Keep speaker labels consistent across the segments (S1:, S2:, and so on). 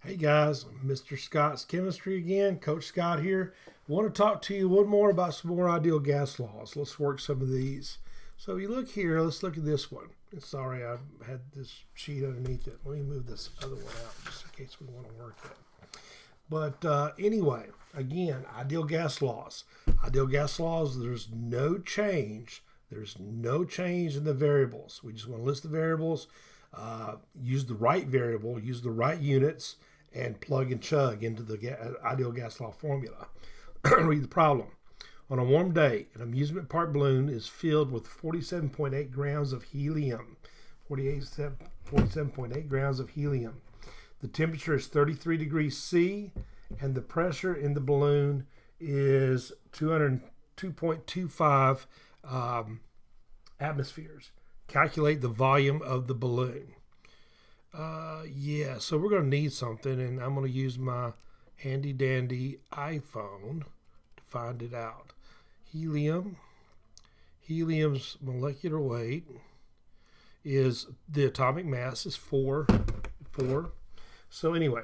S1: Hey guys, Mr. Scott's Chemistry again. Coach Scott here. I want to talk to you one more about some more ideal gas laws. Let's work some of these. So you look here, let's look at this one. Sorry, I had this sheet underneath it. Let me move this other one out just in case we want to work it. But anyway, again, ideal gas laws. Ideal gas laws, there's no change. There's no change in the variables. We just want to list the variables, use the right variable, use the right units, and plug and chug into the ideal gas law formula. Read the problem. On a warm day, an amusement park balloon is filled with 47.8 grams of helium. 47.8 grams of helium. The temperature is 33 degrees C, and the pressure in the balloon is 202.25 atmospheres. Calculate the volume of the balloon. So we're going to need something, and I'm going to use my handy dandy iPhone to find it out. Helium's molecular weight is, the atomic mass is 4. So anyway,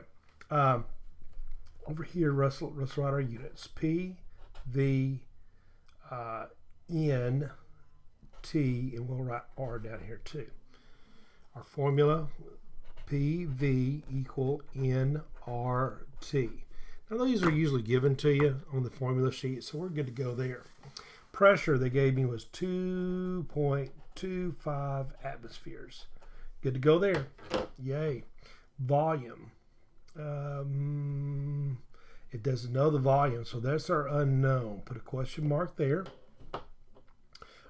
S1: over here, let's write our units. P, V, N, T, and we'll write R down here too. Our formula, PV equal nRT. Now these are usually given to you on the formula sheet, so we're good to go there. Pressure they gave me was 2.25 atmospheres. Good to go there. Yay. Volume. It doesn't know the volume, so that's our unknown. Put a question mark there.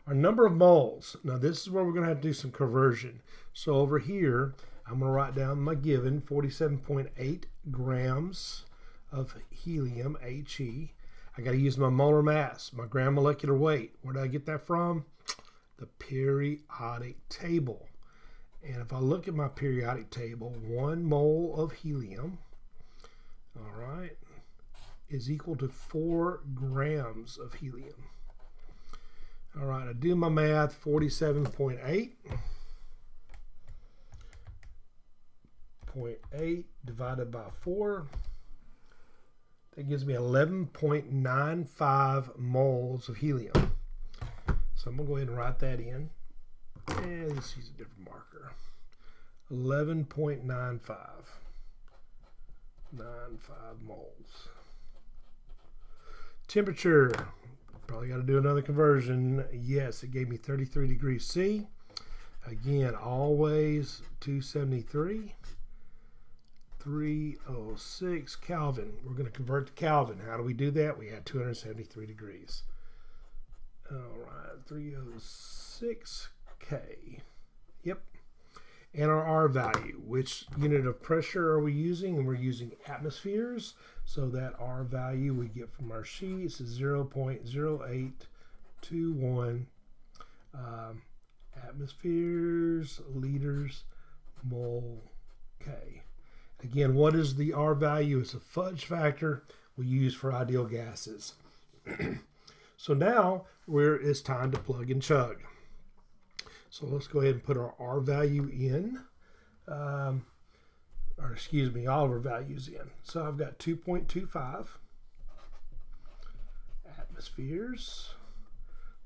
S1: Our number of moles. Now this is where we're going to have to do some conversion. So over here, I'm going to write down my given 47.8 grams of helium, He. I got to use my molar mass, my gram molecular weight. Where did I get that from? The periodic table. And if I look at my periodic table, 1 mole of helium, all right, is equal to 4 grams of helium. All right, I do my math, 47.8. 0.8 divided by 4. That gives me 11.95 moles of helium. So I'm going to go ahead and write that in. And let's use a different marker. 11.95. 95 moles. Temperature. Probably got to do another conversion. Yes, it gave me 33 degrees C. Again, always 273. 306 Kelvin. We're going to convert to Kelvin. How do we do that? We had 273 degrees. All right, 306 K. Yep. And our R value. Which unit of pressure are we using? And we're using atmospheres. So that R value we get from our sheets is 0.0821 atmospheres, liters, mole, K. Again, what is the R value? It's a fudge factor we use for ideal gases. So now it's time to plug and chug. So let's go ahead and put our R value in, all of our values in. So I've got 2.25 atmospheres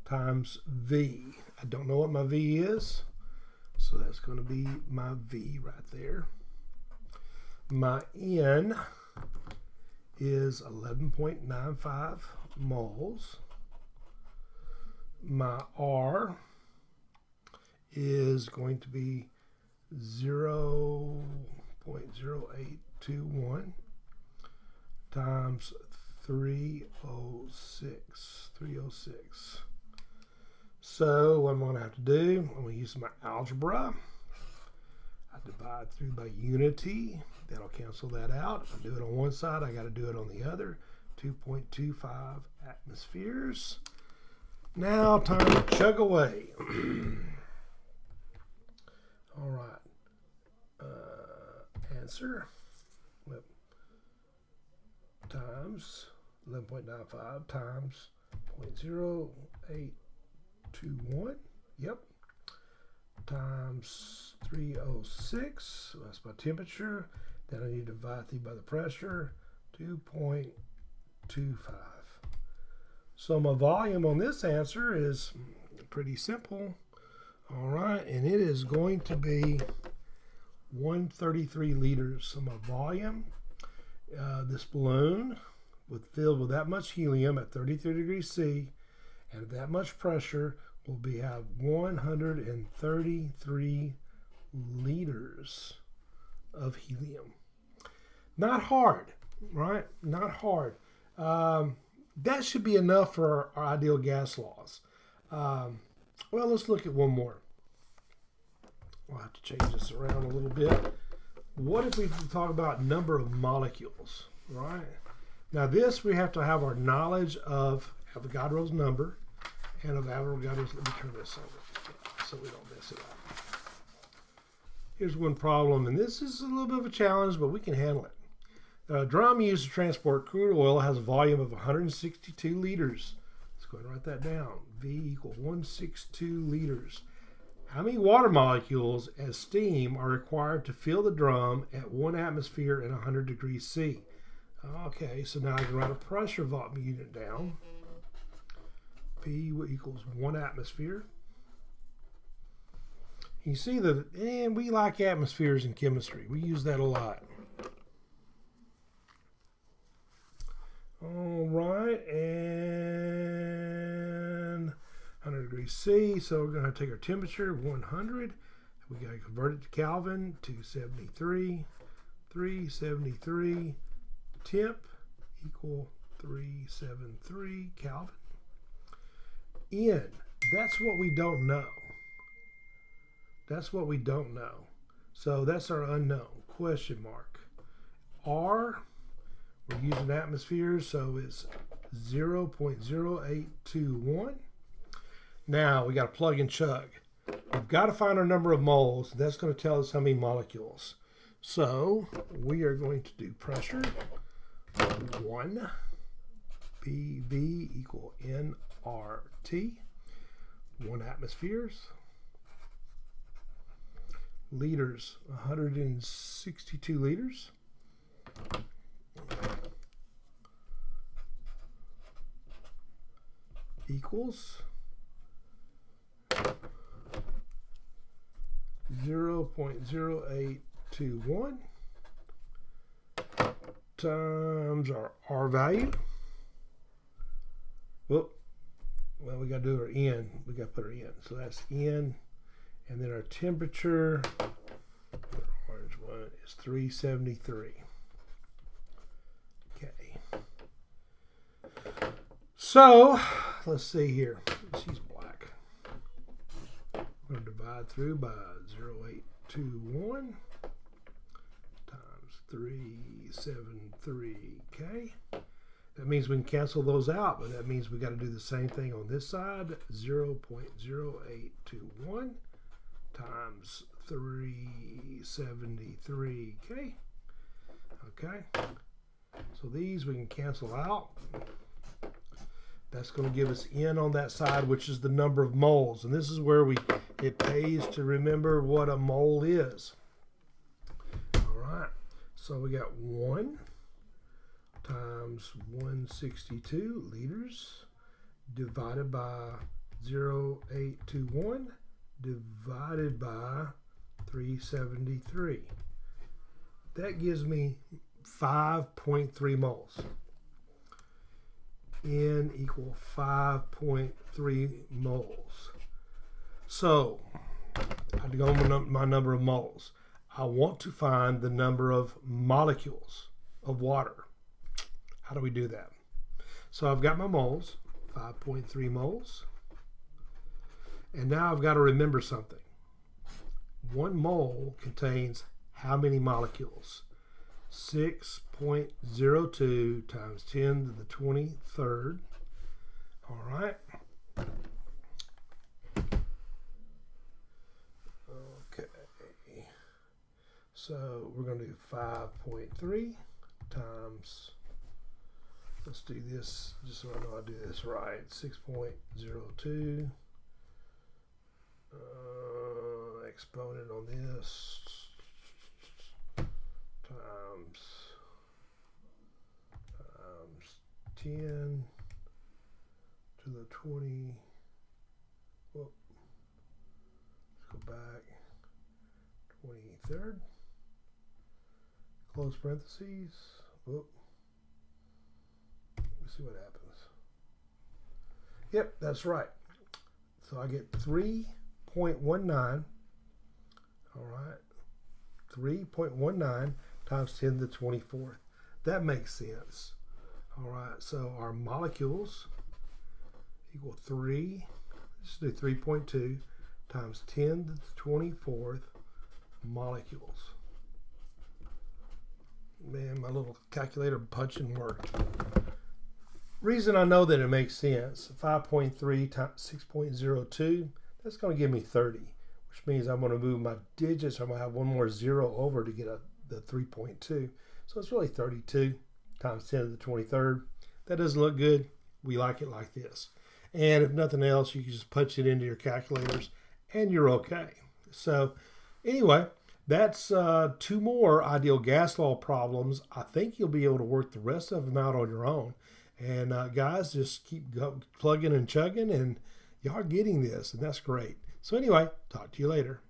S1: times V. I don't know what my V is, so that's going to be my V right there. My N is 11.95 moles. My R is going to be 0.0821 times 306. So what I'm going to have to do, I'm going to use my algebra. I divide through by unity. That'll cancel that out. If I do it on one side, I got to do it on the other. 2.25 atmospheres. Now time to chug away. All right. Answer. Times 11.95 times 0.0821. Yep. Times 306. So that's my temperature. Then I need to divide through by the pressure, 2.25. So my volume on this answer is pretty simple. All right, and it is going to be 133 liters. So my volume, this balloon filled with that much helium at 33 degrees C and that much pressure will have 133 liters of helium. Not hard, right? Not hard. That should be enough for our ideal gas laws. Well, let's look at one more. We'll have to change this around a little bit. What if we talk about number of molecules, right? Now this, we have to have our knowledge of Avogadro's number and of Avogadro's, let me turn this over so we don't mess it up. Here's one problem, and this is a little bit of a challenge, but we can handle it. A drum used to transport crude oil has a volume of 162 liters. Let's go ahead and write that down. V equals 162 liters. How many water molecules as steam are required to fill the drum at 1 atmosphere and 100 degrees C? Okay, so now I can write a pressure volume unit down. P equals 1 atmosphere. You see that, and we like atmospheres in chemistry. We use that a lot. All right, and 100 degrees C, so we're going to take our temperature, 100. We got to convert it to Kelvin, 273. 373 temp equal 373 Kelvin. N, that's what we don't know. That's what we don't know. So that's our unknown, question mark. R, we're using atmospheres, so it's 0.0821. Now we got to plug and chug. We've got to find our number of moles. That's going to tell us how many molecules. So we are going to do pressure 1 PV equal nRT, 1 atmospheres. Liters, 162 liters. Equals 0.0821 times our R value. Whoop. Well, we got to do our N. We got to put our N. So that's N. And then our temperature, the orange one, is 373. Okay. So, let's see here. Let's use black. We're going to divide through by 0.821 times 373K. That means we can cancel those out, but that means we got to do the same thing on this side. 0.0821 times 373K. Okay. So these we can cancel out. That's going to give us N on that side, which is the number of moles. And this is where it pays to remember what a mole is. All right. So we got 1 times 162 liters divided by 0.821 divided by 373. That gives me 5.3 moles. N equal 5.3 moles. So I go on my number of moles. I want to find the number of molecules of water. How do we do that? So I've got my moles, 5.3 moles. And now I've got to remember something. 1 mole contains how many molecules? 6.02 times 10 to the 23rd. All right. Okay. So we're going to do 5.3 times, let's do this just so I know I do this right. 6.02 exponent on this times 10 to the 20. Whoop. Let's go back. 23rd. Close parentheses. Whoop. Let's see what happens. Yep, that's right. So I get 3.19. All right. 3.19 times 10 to the 24th. That makes sense. All right. So our molecules equal 3. Let's do 3.2 times 10 to the 24th molecules. Man, my little calculator punching worked. Reason I know that it makes sense, 5.3 times 6.02, that's going to give me 30, which means I'm going to move my digits. I'm going to have one more zero over to get the 3.2. So it's really 32 times 10 to the 23rd. That doesn't look good. We like it like this. And if nothing else, you can just punch it into your calculators and you're okay. So anyway, that's 2 more ideal gas law problems. I think you'll be able to work the rest of them out on your own. And guys, just keep plugging and chugging, and y'all are getting this, and that's great. So anyway, talk to you later.